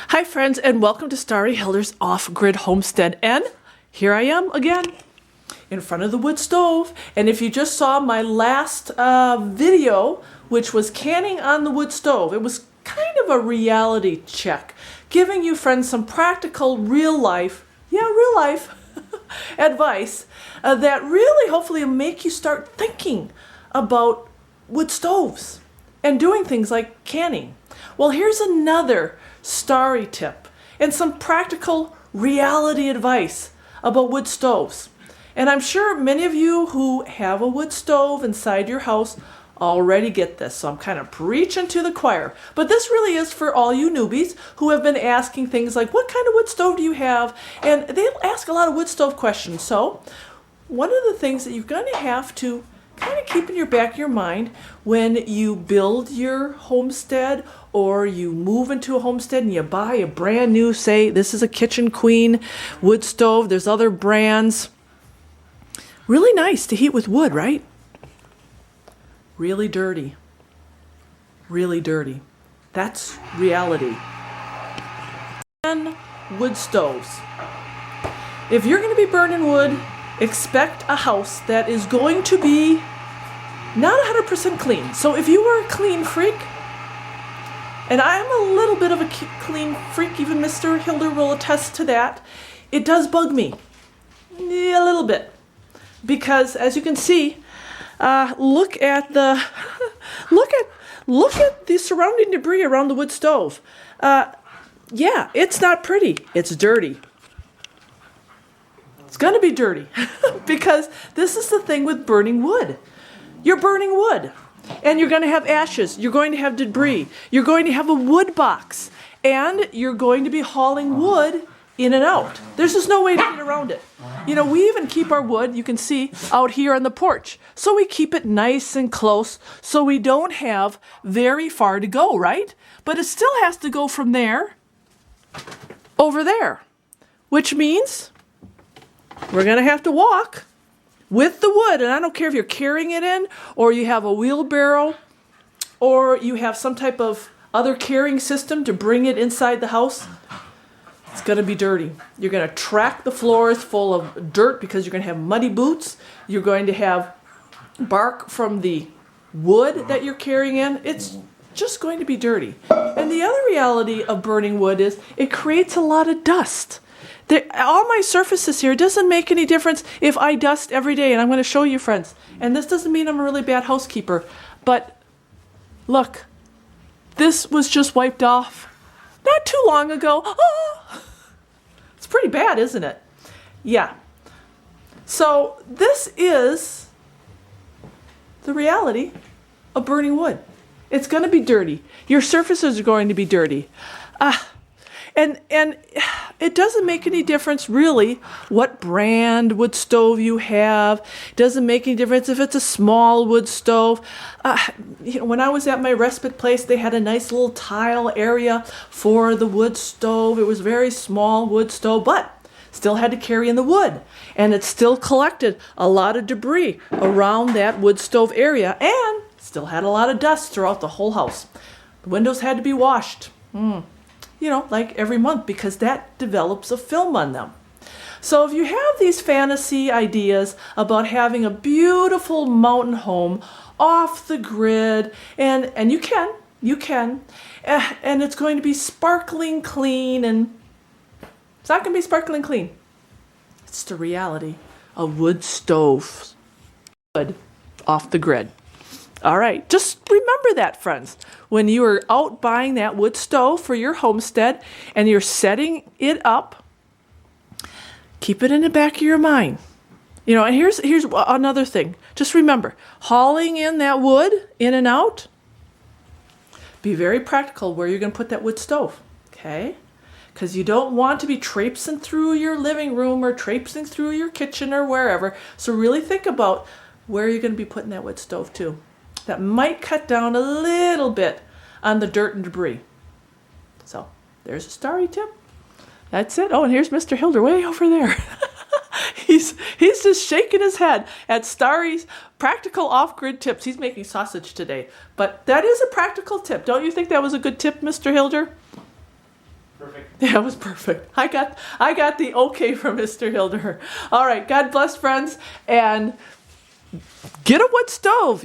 Hi friends, and welcome to Starry Hilder's Off-Grid Homestead. And here I am again in front of the wood stove. And if you just saw my last video, which was canning on the wood stove, it was kind of a reality check, giving you friends some practical real life advice that really hopefully will make you start thinking about wood stoves and doing things like canning. Well, here's another Starry tip and some practical reality advice about wood stoves. And I'm sure many of you who have a wood stove inside your house already get this, so I'm kind of preaching to the choir. But this really is for all you newbies who have been asking things like, what kind of wood stove do you have? And they ask a lot of wood stove questions. So one of the things that you're going to have to kind of keep in your back of your mind when you build your homestead or you move into a homestead and you buy a brand new, say this is a Kitchen Queen wood stove, there's other brands. Really nice to heat with wood, right? Really dirty. Really dirty. That's reality. And wood stoves. If you're going to be burning wood, expect a house that is going to be not 100% clean. So if you are a clean freak, and I'm a little bit of a clean freak, even Mr. Hilder will attest to that, it does bug me a little bit. Because as you can see, look at the look at the surrounding debris around the wood stove. Yeah, it's not pretty. It's dirty. It's going to be dirty because this is the thing with burning wood. You're burning wood and you're going to have ashes. You're going to have debris. You're going to have a wood box and you're going to be hauling wood in and out. There's just no way to get around it. You know, we even keep our wood, you can see, out here on the porch. So we keep it nice and close so we don't have very far to go, right? But it still has to go from there over there, which means we're going to have to walk with the wood. And I don't care if you're carrying it in or you have a wheelbarrow or you have some type of other carrying system to bring it inside the house. It's going to be dirty. You're going to track the floors full of dirt because you're going to have muddy boots. You're going to have bark from the wood that you're carrying in. It's just going to be dirty. And the other reality of burning wood is it creates a lot of dust. All my surfaces here, it doesn't make any difference if I dust every day, and I'm going to show you, friends. And this doesn't mean I'm a really bad housekeeper, but look, this was just wiped off not too long ago. Oh, it's pretty bad, isn't it? Yeah. So this is the reality of burning wood. It's going to be dirty. Your surfaces are going to be dirty. And it doesn't make any difference really what brand wood stove you have. It doesn't make any difference if it's a small wood stove. When I was at my respite place, they had a nice little tile area for the wood stove. It was a very small wood stove, but still had to carry in the wood. And it still collected a lot of debris around that wood stove area and still had a lot of dust throughout the whole house. The windows had to be washed. You know, like every month, because that develops a film on them. So if you have these fantasy ideas about having a beautiful mountain home off the grid, and you can, and it's going to be sparkling clean, and it's not going to be sparkling clean. It's the reality of wood stoves, wood off the grid. All right, just remember that, friends. When you are out buying that wood stove for your homestead and you're setting it up, keep it in the back of your mind. You know, and here's another thing. Just remember, hauling in that wood in and out, be very practical where you're going to put that wood stove, okay? Because you don't want to be traipsing through your living room or traipsing through your kitchen or wherever. So really think about where you're going to be putting that wood stove too. That might cut down a little bit on the dirt and debris. So there's a Starry tip. That's it. Oh, and here's Mr. Hilder way over there. He's just shaking his head at Starry's practical off-grid tips. He's making sausage today. But that is a practical tip. Don't you think that was a good tip, Mr. Hilder? That was perfect. I got the okay from Mr. Hilder. All right, God bless, friends, and get a wood stove.